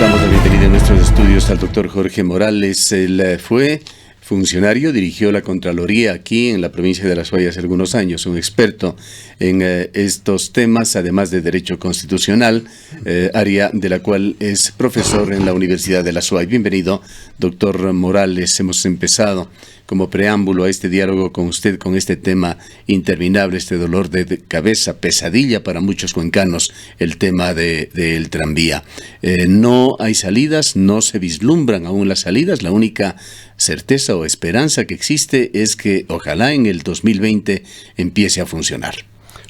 Damos la bienvenida en nuestros estudios al doctor Jorge Morales. Él fue funcionario, dirigió la Contraloría aquí en la provincia de Las Guayas hace algunos años, un experto en estos temas, además de Derecho Constitucional, área de la cual es profesor en la Universidad de La Suay. Bienvenido, doctor Morales. Hemos empezado como preámbulo a este diálogo con usted, con este tema interminable, este dolor de cabeza, pesadilla para muchos cuencanos, el tema del tranvía. No hay salidas, no se vislumbran aún las salidas. La única certeza o esperanza que existe es que ojalá en el 2020 empiece a funcionar.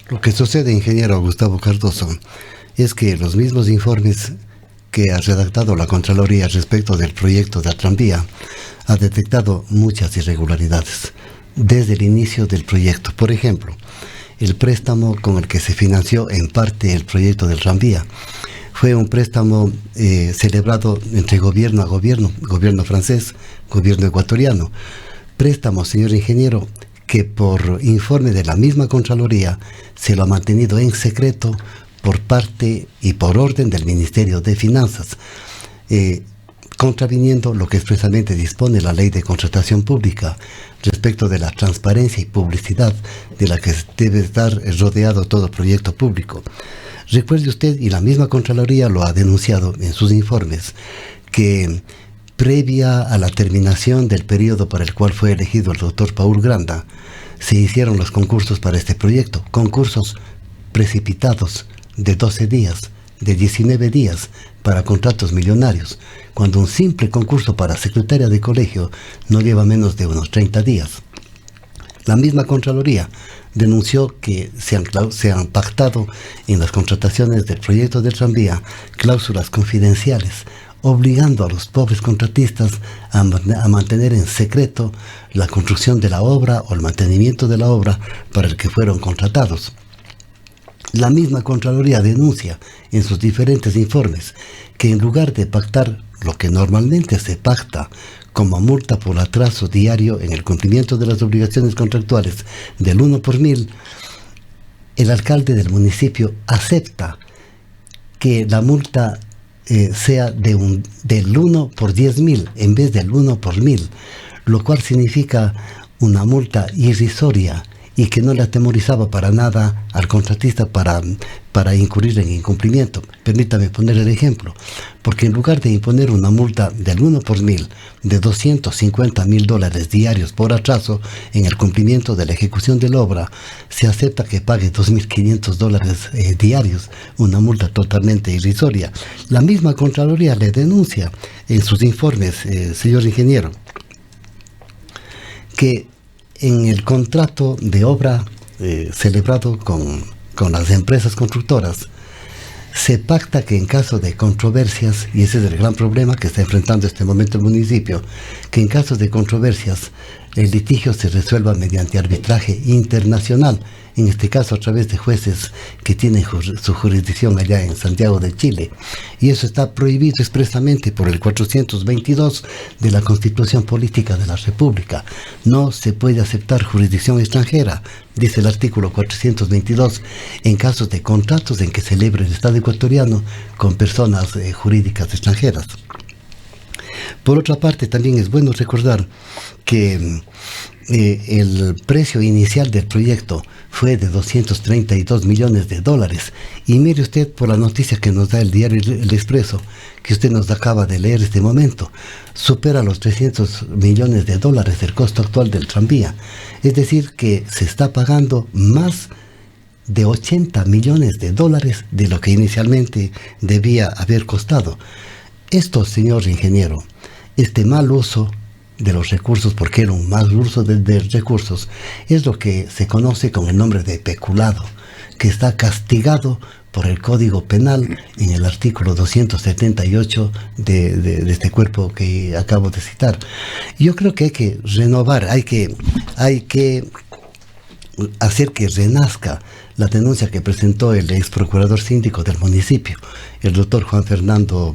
Lo que sucede, ingeniero Gustavo Cardoso, es que los mismos informes que ha redactado la Contraloría respecto del proyecto de la tranvía ha detectado muchas irregularidades desde el inicio del proyecto. Por ejemplo, el préstamo con el que se financió en parte el proyecto del tranvía fue un préstamo celebrado entre gobierno a gobierno, gobierno francés, gobierno ecuatoriano. Préstamo, señor ingeniero, que por informe de la misma Contraloría se lo ha mantenido en secreto por parte y por orden del Ministerio de Finanzas, contraviniendo lo que expresamente dispone la Ley de Contratación Pública respecto de la transparencia y publicidad de la que debe estar rodeado todo proyecto público. Recuerde usted, y la misma Contraloría lo ha denunciado en sus informes, que previa a la terminación del periodo para el cual fue elegido el doctor Paul Granda, se hicieron los concursos para este proyecto, concursos precipitados de 12 días, de 19 días, para contratos millonarios, cuando un simple concurso para secretaria de colegio no lleva menos de unos 30 días. La misma Contraloría denunció que se han pactado en las contrataciones del proyecto del tranvía cláusulas confidenciales, obligando a los pobres contratistas a mantener en secreto la construcción de la obra o el mantenimiento de la obra para el que fueron contratados. La misma Contraloría denuncia en sus diferentes informes que en lugar de pactar lo que normalmente se pacta como multa por atraso diario en el cumplimiento de las obligaciones contractuales del 1 por 1000, el alcalde del municipio acepta que la multa sea del 1 por 10.000 en vez del 1 por 1000, lo cual significa una multa irrisoria y que no le atemorizaba para nada al contratista para incurrir en incumplimiento. Permítame poner el ejemplo, porque en lugar de imponer una multa del 1 por 1000 de $250,000 diarios por atraso en el cumplimiento de la ejecución de la obra, se acepta que pague $2.500 diarios, una multa totalmente irrisoria. La misma Contraloría le denuncia en sus informes, señor ingeniero, que en el contrato de obra celebrado con las empresas constructoras, se pacta que en caso de controversias, y ese es el gran problema que está enfrentando este momento el municipio, que en caso de controversias el litigio se resuelva mediante arbitraje internacional, en este caso a través de jueces que tienen su jurisdicción allá en Santiago de Chile. Y eso está prohibido expresamente por el 422 de la Constitución Política de la República. No se puede aceptar jurisdicción extranjera, dice el artículo 422, en casos de contratos en que celebre el Estado ecuatoriano con personas jurídicas extranjeras. Por otra parte, también es bueno recordar que el precio inicial del proyecto fue de $232 millones. Y mire usted por la noticia que nos da el diario El Expreso, que usted nos acaba de leer este momento, supera los $300 millones del costo actual del tranvía. Es decir, que se está pagando más de $80 millones de lo que inicialmente debía haber costado. Esto, señor ingeniero, este mal uso de los recursos, porque era un mal uso de recursos, es lo que se conoce con el nombre de peculado, que está castigado por el Código Penal en el artículo 278 de este cuerpo que acabo de citar. Yo creo que hay que renovar, hay que hacer que renazca la denuncia que presentó el ex procurador síndico del municipio, el doctor Juan Fernando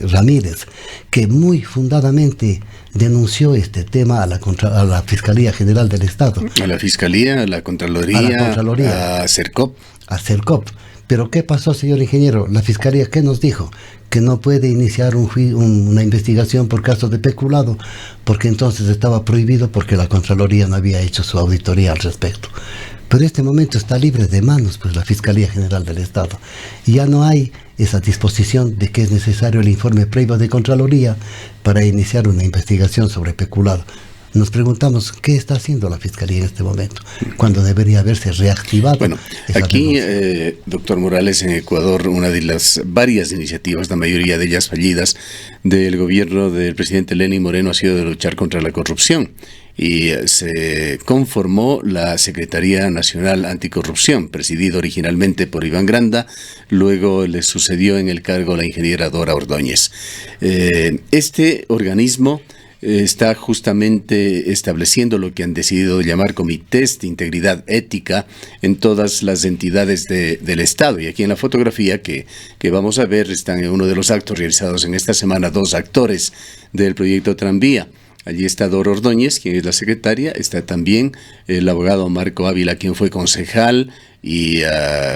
Ramírez, que muy fundadamente denunció este tema a la Fiscalía General del Estado. A la Fiscalía, a la Contraloría, a CERCOP. A CERCOP, Pero ¿qué pasó, señor ingeniero? La Fiscalía, ¿qué nos dijo? Que no puede iniciar una investigación por casos de peculado, porque entonces estaba prohibido, porque la Contraloría no había hecho su auditoría al respecto. Pero en este momento está libre de manos, pues, la Fiscalía General del Estado. Y ya no hay esa disposición de que es necesario el informe previo de Contraloría para iniciar una investigación sobre peculado. Nos preguntamos qué está haciendo la Fiscalía en este momento, cuando debería haberse reactivado. Bueno, aquí, doctor Morales, en Ecuador, una de las varias iniciativas, la mayoría de ellas fallidas, del gobierno del presidente Lenín Moreno ha sido de luchar contra la corrupción. Y se conformó la Secretaría Nacional Anticorrupción, presidida originalmente por Iván Granda, luego le sucedió en el cargo la ingeniera Dora Ordóñez. Este organismo está justamente estableciendo lo que han decidido llamar comités de integridad ética en todas las entidades del Estado. Y aquí en la fotografía que vamos a ver están en uno de los actos realizados en esta semana 2 actores del proyecto Tranvía. Allí está Dora Ordóñez, quien es la secretaria, está también el abogado Marco Ávila, quien fue concejal y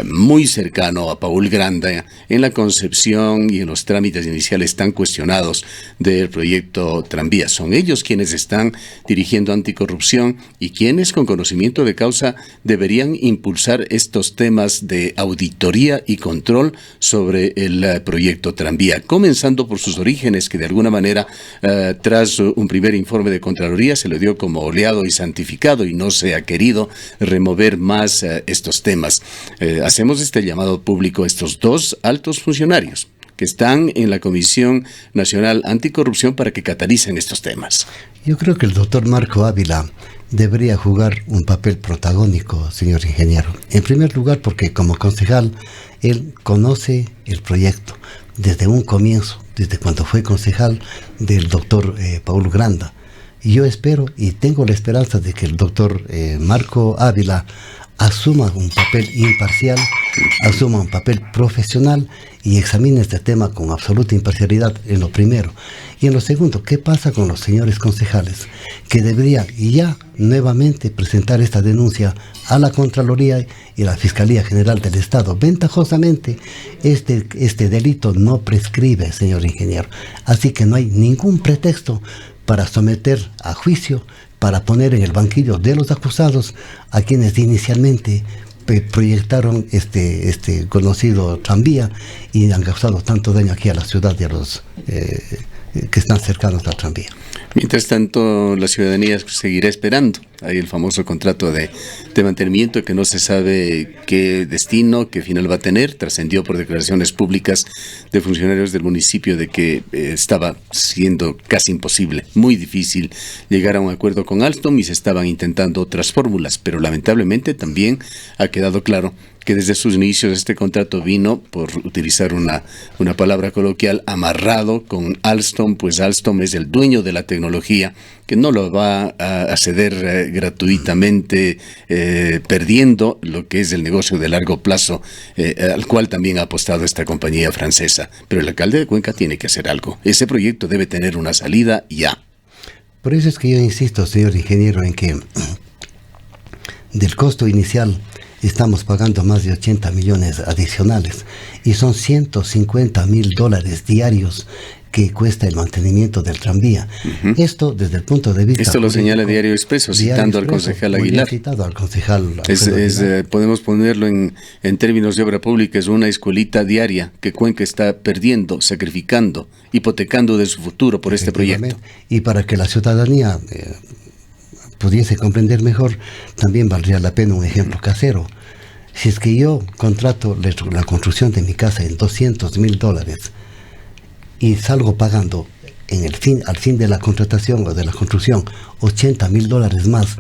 muy cercano a Paul Granda en la concepción y en los trámites iniciales tan cuestionados del proyecto Tranvía. Son ellos quienes están dirigiendo anticorrupción y quienes con conocimiento de causa deberían impulsar estos temas de auditoría y control sobre el proyecto Tranvía, comenzando por sus orígenes, que de alguna manera tras un primer informe de Contraloría se le dio como oleado y santificado y no se ha querido remover más estos temas. Hacemos este llamado público a estos 2 altos funcionarios que están en la Comisión Nacional Anticorrupción para que catalicen estos temas. Yo creo que el doctor Marco Ávila debería jugar un papel protagónico, señor ingeniero. En primer lugar, porque como concejal, él conoce el proyecto desde un comienzo, desde cuando fue concejal del doctor Paul Granda. Y yo espero y tengo la esperanza de que el doctor Marco Ávila asuma un papel imparcial, asuma un papel profesional y examine este tema con absoluta imparcialidad en lo primero. Y en lo segundo, ¿qué pasa con los señores concejales que deberían ya nuevamente presentar esta denuncia a la Contraloría y a la Fiscalía General del Estado? Ventajosamente, este delito no prescribe, señor ingeniero. Así que no hay ningún pretexto para someter a juicio, para poner en el banquillo de los acusados a quienes inicialmente proyectaron este conocido tranvía y han causado tanto daño aquí a la ciudad y a los que están cercanos al tranvía. Mientras tanto, la ciudadanía seguirá esperando. Hay el famoso contrato de mantenimiento que no se sabe qué destino, qué final va a tener. Trascendió por declaraciones públicas de funcionarios del municipio de que estaba siendo casi imposible, muy difícil llegar a un acuerdo con Alstom y se estaban intentando otras fórmulas, pero lamentablemente también ha quedado claro que desde sus inicios este contrato vino, por utilizar una palabra coloquial, amarrado con Alstom, pues Alstom es el dueño de la tecnología, que no lo va a ceder gratuitamente, perdiendo lo que es el negocio de largo plazo, al cual también ha apostado esta compañía francesa. Pero el alcalde de Cuenca tiene que hacer algo. Ese proyecto debe tener una salida ya. Por eso es que yo insisto, señor ingeniero, en que del costo inicial estamos pagando más de 80 millones adicionales y son $150,000 diarios que cuesta el mantenimiento del tranvía. Esto desde el punto de vista... Esto lo señala Diario Expreso, citando al concejal Aguilar. Citado al concejal podemos ponerlo en términos de obra pública, es una escuelita diaria que Cuenca está perdiendo, sacrificando, hipotecando de su futuro por este proyecto. Y para que la ciudadanía pudiese comprender mejor, también valdría la pena un ejemplo casero. Si es que yo contrato la construcción de mi casa en $200,000 y salgo pagando al fin de la contratación o de la construcción $80,000 más,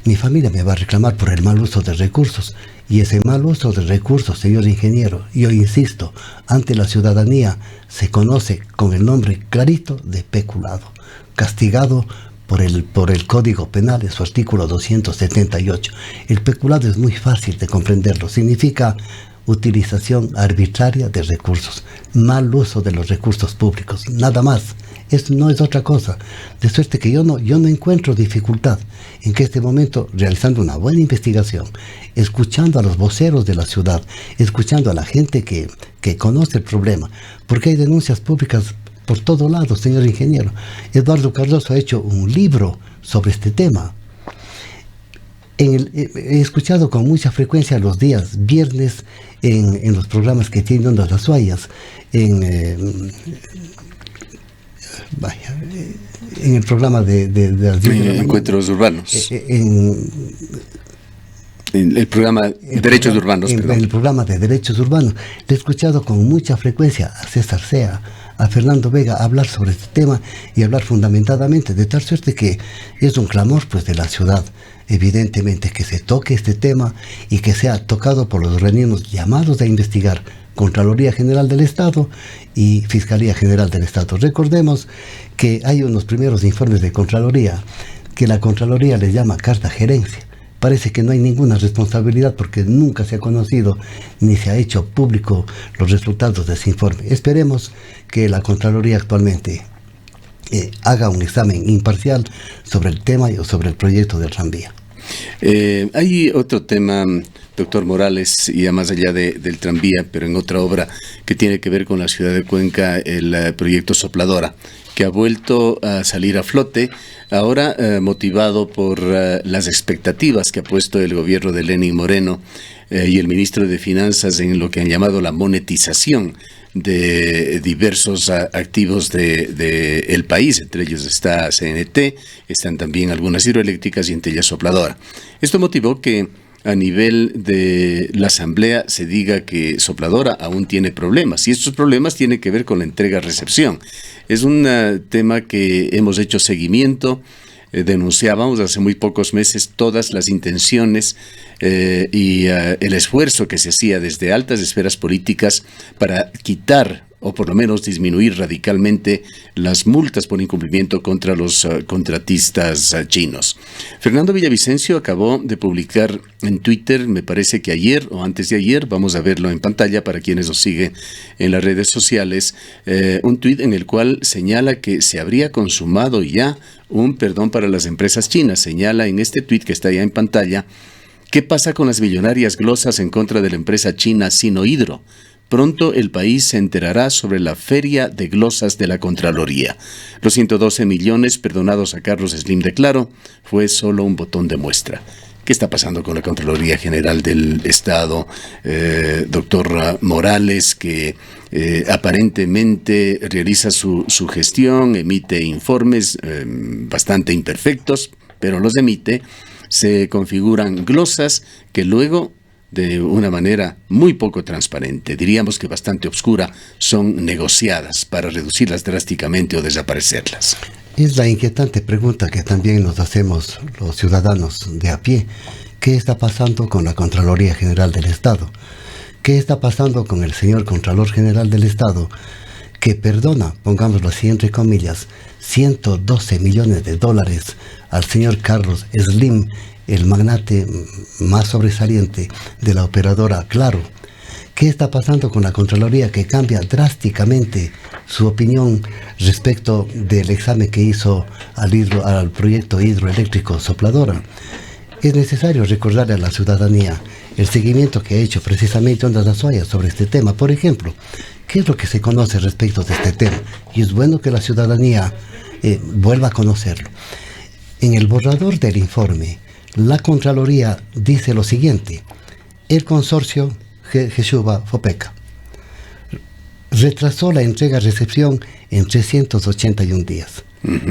mi familia me va a reclamar por el mal uso de recursos. Y ese mal uso de recursos, señor ingeniero, yo insisto, ante la ciudadanía se conoce con el nombre clarito de peculado, castigado por el Código Penal en su artículo 278. El peculado es muy fácil de comprenderlo. Significa utilización arbitraria de recursos, mal uso de los recursos públicos, nada más. Eso no es otra cosa. De suerte que yo no encuentro dificultad en que este momento, realizando una buena investigación, escuchando a los voceros de la ciudad, escuchando a la gente que conoce el problema, porque hay denuncias públicas por todo lado, señor ingeniero. Eduardo Cardoso ha hecho un libro sobre este tema. He escuchado con mucha frecuencia los días viernes en los programas que tienen Ondas Las Guayas, en el programa de las 10 de la mañana, Encuentros Urbanos. En el programa Derechos Urbanos. En el programa de Derechos Urbanos. Le he escuchado con mucha frecuencia a César Sea, a Fernando Vega hablar sobre este tema y hablar fundamentadamente, de tal suerte que es un clamor pues de la ciudad, evidentemente, que se toque este tema y que sea tocado por los organismos llamados a investigar, Contraloría General del Estado y Fiscalía General del Estado. Recordemos que hay unos primeros informes de Contraloría que la Contraloría les llama carta gerencia. Parece que no hay ninguna responsabilidad porque nunca se ha conocido ni se ha hecho público los resultados de ese informe. Esperemos que la Contraloría actualmente haga un examen imparcial sobre el tema y sobre el proyecto del tranvía. Hay otro tema, doctor Morales, y ya más allá del tranvía, pero en otra obra que tiene que ver con la ciudad de Cuenca, el proyecto Sopladora, que ha vuelto a salir a flote, ahora motivado por las expectativas que ha puesto el gobierno de Lenín Moreno y el ministro de Finanzas en lo que han llamado la monetización de diversos activos del país. Entre ellos está CNT, están también algunas hidroeléctricas y entre ellas Sopladora. Esto motivó que a nivel de la Asamblea se diga que Sopladora aún tiene problemas, y estos problemas tienen que ver con la entrega-recepción. Es un tema que hemos hecho seguimiento. Denunciábamos hace muy pocos meses todas las intenciones y el esfuerzo que se hacía desde altas esferas políticas para quitar o por lo menos disminuir radicalmente las multas por incumplimiento contra los contratistas chinos. Fernando Villavicencio acabó de publicar en Twitter, me parece que ayer o antes de ayer, vamos a verlo en pantalla para quienes nos siguen en las redes sociales, un tuit en el cual señala que se habría consumado ya un perdón para las empresas chinas. Señala en este tuit que está ya en pantalla: ¿qué pasa con las millonarias glosas en contra de la empresa china Sinohydro? Pronto el país se enterará sobre la feria de glosas de la Contraloría. Los 112 millones perdonados a Carlos Slim de Claro fue solo un botón de muestra. ¿Qué está pasando con la Contraloría General del Estado, doctor Morales, que aparentemente realiza su gestión, emite informes bastante imperfectos, pero los emite, se configuran glosas que luego, de una manera muy poco transparente, diríamos que bastante oscura, son negociadas para reducirlas drásticamente o desaparecerlas? Es la inquietante pregunta que también nos hacemos los ciudadanos de a pie. ¿Qué está pasando con la Contraloría General del Estado? ¿Qué está pasando con el señor Contralor General del Estado, que perdona, pongámoslo así entre comillas, 112 millones de dólares al señor Carlos Slim, el magnate más sobresaliente de la operadora Claro? ¿Qué está pasando con la Contraloría, que cambia drásticamente su opinión respecto del examen que hizo al proyecto hidroeléctrico Sopladora? Es necesario recordarle a la ciudadanía el seguimiento que ha hecho precisamente Ondas Las Guayas sobre este tema. Por ejemplo, ¿qué es lo que se conoce respecto de este tema? Y es bueno que la ciudadanía vuelva a conocerlo. En el borrador del informe, la Contraloría dice lo siguiente: el consorcio Geshuba Fopeca retrasó la entrega-recepción en 381 días,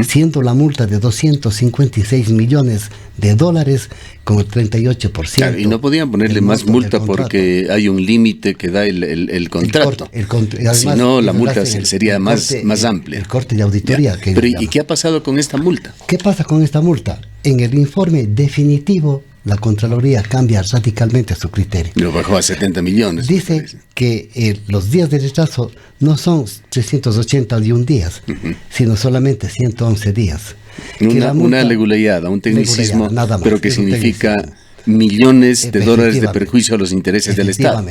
siendo la multa de 256 millones de dólares con el 38%. Claro, y no podían ponerle más multa porque hay un límite que da el contrato. Si no, la multa sería más amplia. El corte de auditoría. Pero ¿y qué ha pasado con esta multa? ¿Qué pasa con esta multa? En el informe definitivo, la Contraloría cambia radicalmente su criterio. Lo bajó a 70 millones. Dice que los días de retraso no son 381 días, sino solamente 111 días. Una leguleyada, un tecnicismo, nada más, pero que significa millones de dólares de perjuicio a los intereses del Estado.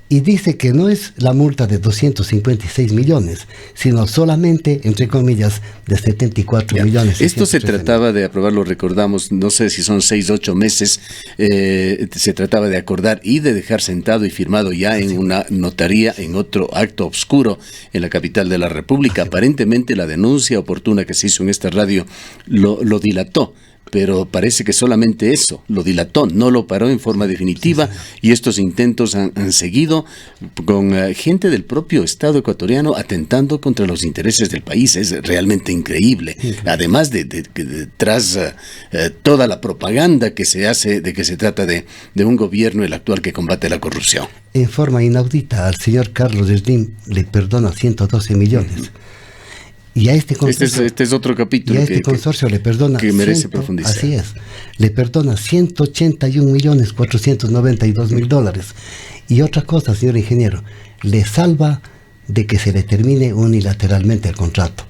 y dice que no es la multa de 256 millones, sino solamente, entre comillas, de 74 millones. Esto se trataba de aprobar, lo recordamos, no sé si son 6 o 8 meses, se trataba de acordar y de dejar sentado y firmado ya en una notaría, en otro acto obscuro en la capital de la República. Aparentemente la denuncia oportuna que se hizo en esta radio lo dilató. Pero parece que solamente eso lo dilató, no lo paró en forma definitiva, y estos intentos han seguido con gente del propio Estado ecuatoriano atentando contra los intereses del país. Es realmente increíble. Además tras toda la propaganda que se hace de que se trata de un gobierno, el actual, que combate la corrupción. En forma inaudita, al señor Carlos Slim le perdona 112 millones. Y a este consorcio, este es otro capítulo consorcio le perdona que merece profundizar. Así es, le perdona 181.492.000 dólares. Y otra cosa, señor ingeniero, le salva de que se le termine unilateralmente el contrato.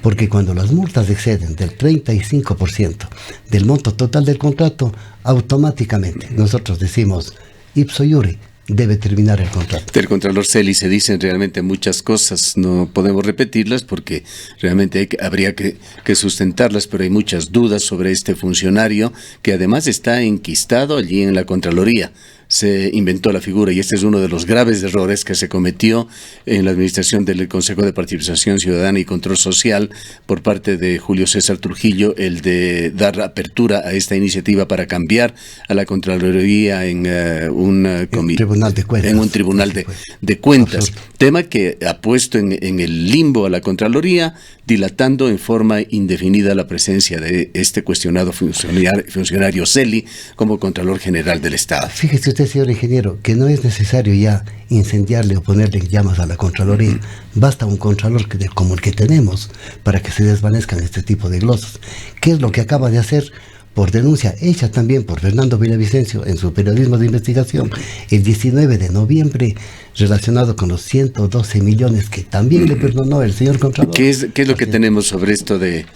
Porque cuando las multas exceden del 35% del monto total del contrato, automáticamente nosotros decimos ipso iure, debe terminar el contrato. Del Contralor Celi se dicen realmente muchas cosas, no podemos repetirlas porque realmente habría que sustentarlas, pero hay muchas dudas sobre este funcionario que además está enquistado allí en la Contraloría. Se inventó la figura, y este es uno de los graves errores que se cometió en la administración del Consejo de Participación Ciudadana y Control Social por parte de Julio César Trujillo, el de dar apertura a esta iniciativa para cambiar a la Contraloría en un tribunal de cuentas. En un tribunal de cuentas, tema que ha puesto en el limbo a la Contraloría, dilatando en forma indefinida la presencia de este cuestionado funcionario Celi como Contralor General del Estado. Fíjese usted, señor ingeniero, que no es necesario ya incendiarle o ponerle llamas a la Contraloría. Basta un Contralor como el que tenemos para que se desvanezcan este tipo de glosas. ¿Qué es lo que acaba de hacer? Por denuncia hecha también por Fernando Villavicencio en su periodismo de investigación el 19 de noviembre, relacionado con los 112 millones que también le perdonó el señor Contralor. ¿Qué es lo que tenemos sobre esto de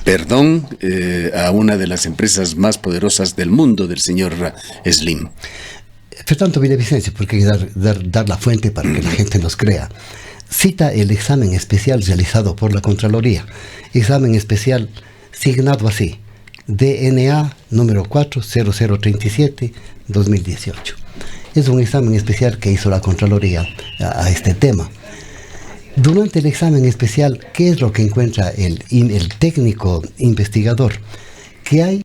perdón a una de las empresas más poderosas del mundo, del señor Slim? Fernando Villavicencio, porque hay que dar la fuente para que la gente nos crea, cita el examen especial realizado por la Contraloría, examen especial signado así, DNA número 40037-2018. Es un examen especial que hizo la Contraloría a este tema. Durante el examen especial, ¿qué es lo que encuentra el técnico investigador? Que hay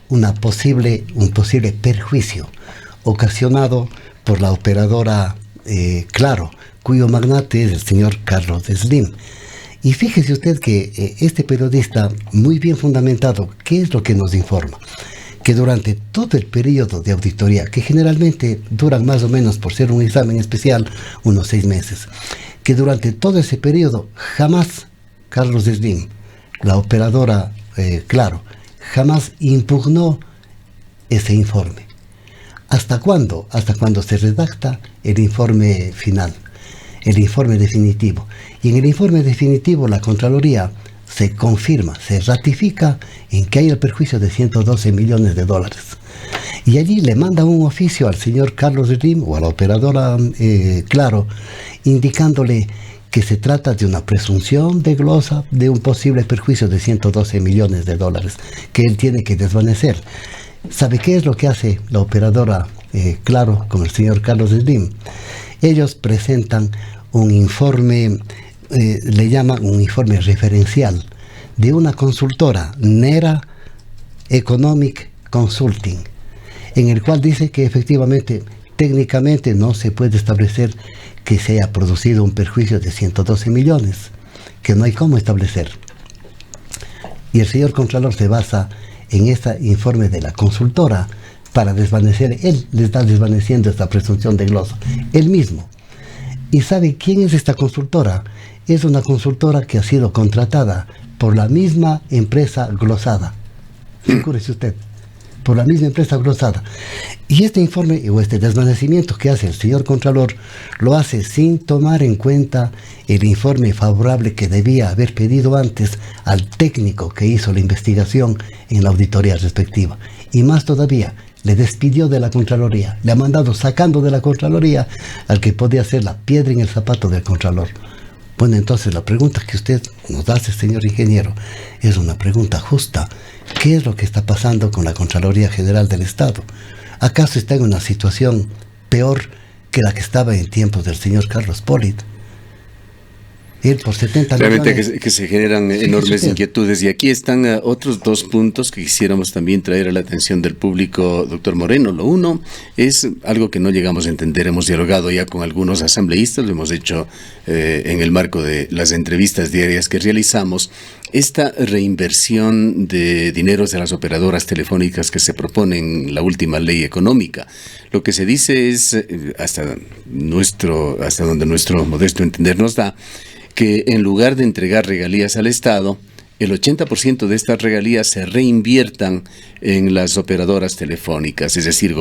un posible perjuicio ocasionado por la operadora Claro, cuyo magnate es el señor Carlos Slim. Y fíjese usted que este periodista, muy bien fundamentado, ¿qué es lo que nos informa? Que durante todo el periodo de auditoría, que generalmente duran más o menos, por ser un examen especial, unos 6 meses, que durante todo ese periodo jamás Carlos Slim, la operadora Claro, jamás impugnó ese informe. ¿Hasta cuándo? Hasta cuando se redacta el informe final, el informe definitivo. Y en el informe definitivo la Contraloría se confirma, se ratifica en que hay el perjuicio de 112 millones de dólares. Y allí le manda un oficio al señor Carlos Slim o a la operadora Claro, indicándole que se trata de una presunción de glosa de un posible perjuicio de 112 millones de dólares que él tiene que desvanecer. ¿Sabe qué es lo que hace la operadora Claro con el señor Carlos Slim? Ellos presentan un informe, le llaman un informe referencial de una consultora, Nera Economic Consulting, en el cual dice que efectivamente, técnicamente no se puede establecer que se haya producido un perjuicio de 112 millones, que no hay cómo establecer. Y el señor Contralor se basa en este informe de la consultora para desvanecer, él le está desvaneciendo esta presunción de glosa, él mismo. ¿Y sabe quién es esta consultora? Es una consultora que ha sido contratada por la misma empresa glosada. Figúrese usted, por la misma empresa glosada. Y este informe o este desvanecimiento que hace el señor Contralor lo hace sin tomar en cuenta el informe favorable que debía haber pedido antes al técnico que hizo la investigación en la auditoría respectiva. Y más todavía, le despidió de la Contraloría, le ha mandado sacando de la Contraloría al que podía ser la piedra en el zapato del Contralor. Bueno, entonces la pregunta que usted nos hace, señor ingeniero, es una pregunta justa. ¿Qué es lo que está pasando con la Contraloría General del Estado? ¿Acaso está en una situación peor que la que estaba en tiempos del señor Carlos Pollitt? Él por 70 Realmente millones... que se generan enormes inquietudes. Y aquí están otros dos puntos que quisiéramos también traer a la atención del público, doctor Moreno. Lo uno es algo que no llegamos a entender. Hemos dialogado ya con algunos asambleístas, lo hemos hecho en el marco de las entrevistas diarias que realizamos. Esta reinversión de dineros de las operadoras telefónicas que se propone en la última ley económica, lo que se dice es, hasta donde nuestro modesto entender nos da, que en lugar de entregar regalías al Estado, el 80% de estas regalías se reinviertan en las operadoras telefónicas, es decir,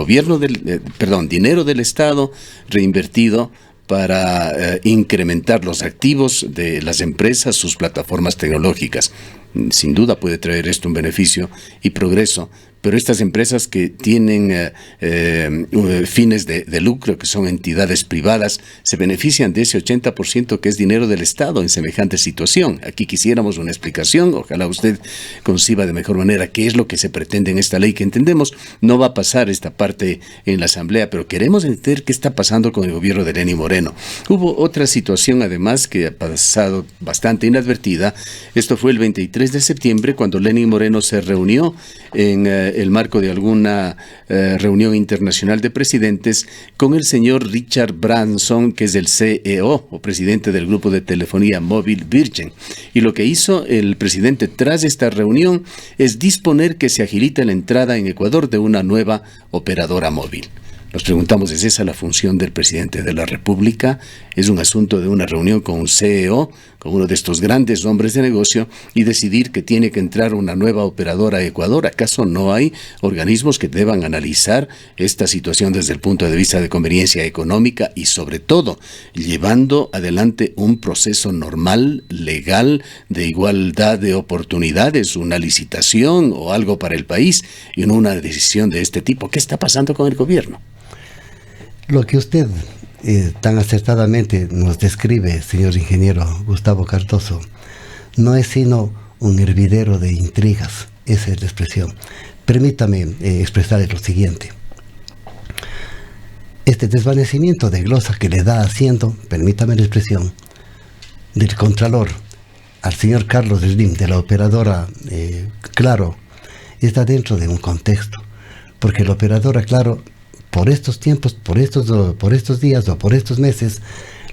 dinero del Estado reinvertido para incrementar los activos de las empresas, sus plataformas tecnológicas. Sin duda puede traer esto un beneficio y progreso, pero estas empresas que tienen fines de lucro, que son entidades privadas, se benefician de ese 80% que es dinero del Estado en semejante situación. Aquí quisiéramos una explicación, ojalá usted conciba de mejor manera qué es lo que se pretende en esta ley, que entendemos no va a pasar esta parte en la Asamblea, pero queremos entender qué está pasando con el gobierno de Lenín Moreno. Hubo otra situación además que ha pasado bastante inadvertida. Esto fue el 23 de septiembre cuando Lenín Moreno se reunió en el marco de alguna reunión internacional de presidentes con el señor Richard Branson, que es el CEO o presidente del grupo de telefonía móvil Virgin. Y lo que hizo el presidente tras esta reunión es disponer que se agilite la entrada en Ecuador de una nueva operadora móvil. Nos preguntamos, ¿es esa la función del presidente de la República? ¿Es un asunto de una reunión con un CEO, con uno de estos grandes hombres de negocio, y decidir que tiene que entrar una nueva operadora a Ecuador? ¿Acaso no hay organismos que deban analizar esta situación desde el punto de vista de conveniencia económica y, sobre todo, llevando adelante un proceso normal, legal, de igualdad de oportunidades, una licitación o algo para el país, y no una decisión de este tipo? ¿Qué está pasando con el gobierno? Lo que usted tan acertadamente nos describe, señor ingeniero Gustavo Cardoso, no es sino un hervidero de intrigas. Esa es la expresión. Permítame expresarle lo siguiente. Este desvanecimiento de glosa que le da Haciendo, permítame la expresión, del Contralor al señor Carlos Slim, de la operadora Claro, está dentro de un contexto, porque la operadora Claro, por estos tiempos, por estos días o por estos meses,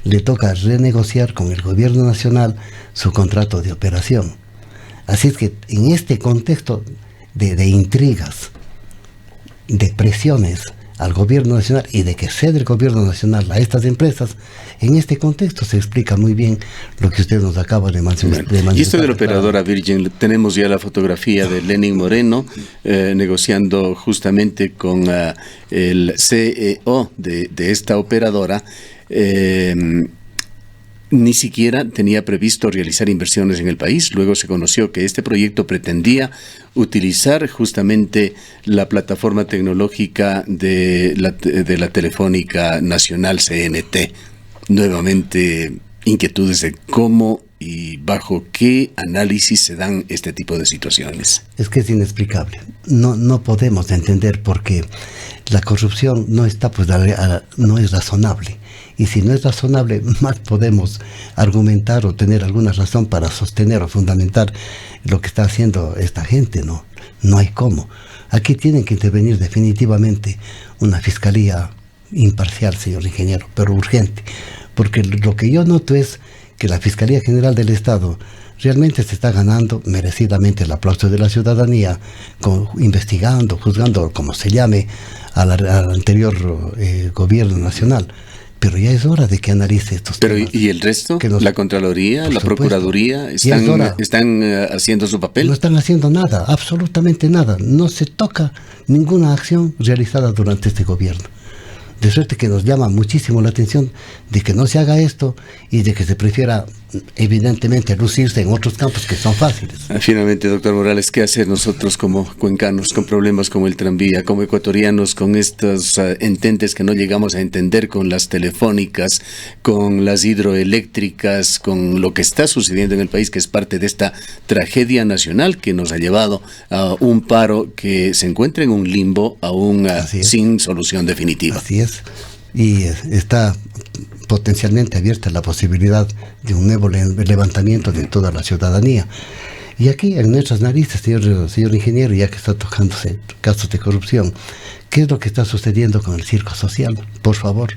le toca renegociar con el gobierno nacional su contrato de operación. Así es que en este contexto de intrigas, de presiones al gobierno nacional y de que cede el gobierno nacional a estas empresas, en este contexto se explica muy bien lo que usted nos acaba de mencionar. Y esto de la operadora Virgin, tenemos ya la fotografía de Lenín Moreno negociando justamente con el CEO de esta operadora. Ni siquiera tenía previsto realizar inversiones en el país. Luego se conoció que este proyecto pretendía utilizar justamente la plataforma tecnológica de la Telefónica Nacional, CNT. Nuevamente, inquietudes de cómo y bajo qué análisis se dan este tipo de situaciones. Es que es inexplicable. No podemos entender por qué la corrupción no está, no es razonable. Y si no es razonable, más podemos argumentar o tener alguna razón para sostener o fundamentar lo que está haciendo esta gente. No hay cómo. Aquí tienen que intervenir definitivamente una fiscalía imparcial, señor ingeniero, pero urgente. Porque lo que yo noto es que la Fiscalía General del Estado realmente se está ganando merecidamente el aplauso de la ciudadanía, investigando, juzgando, como se llame, al anterior gobierno nacional. Pero ya es hora de que analice estos temas. Pero ¿y el resto? ¿La Contraloría, la Procuraduría están haciendo su papel? No están haciendo nada, absolutamente nada. No se toca ninguna acción realizada durante este gobierno. De suerte que nos llama muchísimo la atención de que no se haga esto y de que se prefiera evidentemente lucirse en otros campos que son fáciles. Finalmente, doctor Morales, ¿qué hacer nosotros como cuencanos con problemas como el tranvía, como ecuatorianos, con estos ententes que no llegamos a entender, con las telefónicas, con las hidroeléctricas, con lo que está sucediendo en el país, que es parte de esta tragedia nacional que nos ha llevado a un paro que se encuentra en un limbo aún sin solución definitiva? Así es. Y está potencialmente abierta la posibilidad de un nuevo levantamiento de toda la ciudadanía. Y aquí en nuestras narices, señor ingeniero, ya que está tocándose casos de corrupción, ¿qué es lo que está sucediendo con el circo social? Por favor.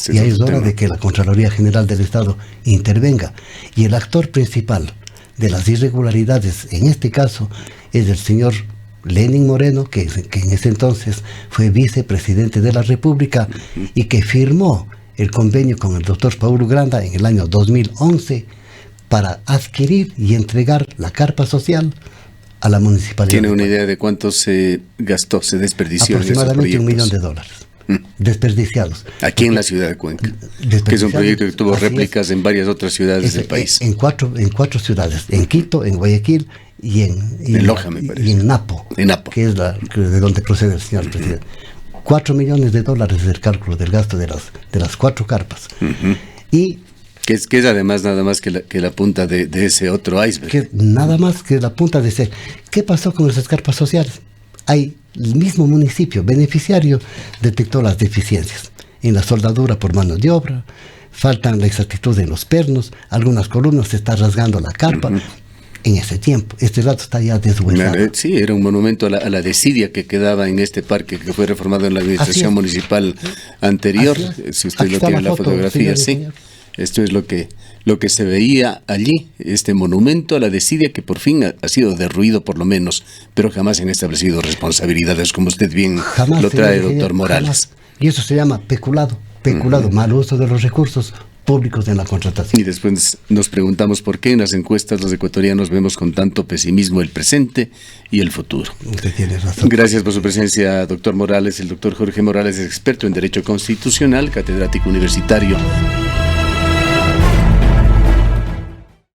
Y ahí es hora de que la Contraloría General del Estado intervenga. Y el actor principal de las irregularidades, en este caso, es el señor Lenín Moreno, que en ese entonces fue vicepresidente de la República y que firmó el convenio con el doctor Paulo Granda en el año 2011 para adquirir y entregar la carpa social a la municipalidad. ¿Tiene una idea de cuánto se gastó, se desperdició? Aproximadamente $1 millón. Desperdiciados. Aquí en la ciudad de Cuenca, que es un proyecto que tuvo réplicas en varias otras ciudades del país. En cuatro ciudades, en Quito, en Guayaquil y en Loja, me parece. Y en Napo, que es de donde procede el señor presidente. $4 millones es el cálculo del gasto de las 4 carpas. Y que es además nada más que la punta de ese otro iceberg. Que nada más que la punta de ese. ¿Qué pasó con esas carpas sociales? El mismo municipio beneficiario detectó las deficiencias en la soldadura por mano de obra, faltan la exactitud en los pernos, algunas columnas se está rasgando la carpa. En ese tiempo, este dato está ya deshuesado. Sí, era un monumento a la desidia que quedaba en este parque que fue reformado en la administración municipal anterior. Si usted lo tiene en la fotografía, sí. Esto es lo que se veía allí, este monumento a la desidia que por fin ha sido derruido por lo menos, pero jamás se han establecido responsabilidades, como usted bien lo trae, doctor Morales. Jamás. Y eso se llama peculado, mal uso de los recursos públicos en la contratación. Y después nos preguntamos por qué en las encuestas los ecuatorianos vemos con tanto pesimismo el presente y el futuro. Usted tiene razón. Gracias por su presencia, doctor Morales. El doctor Jorge Morales es experto en Derecho Constitucional, catedrático universitario.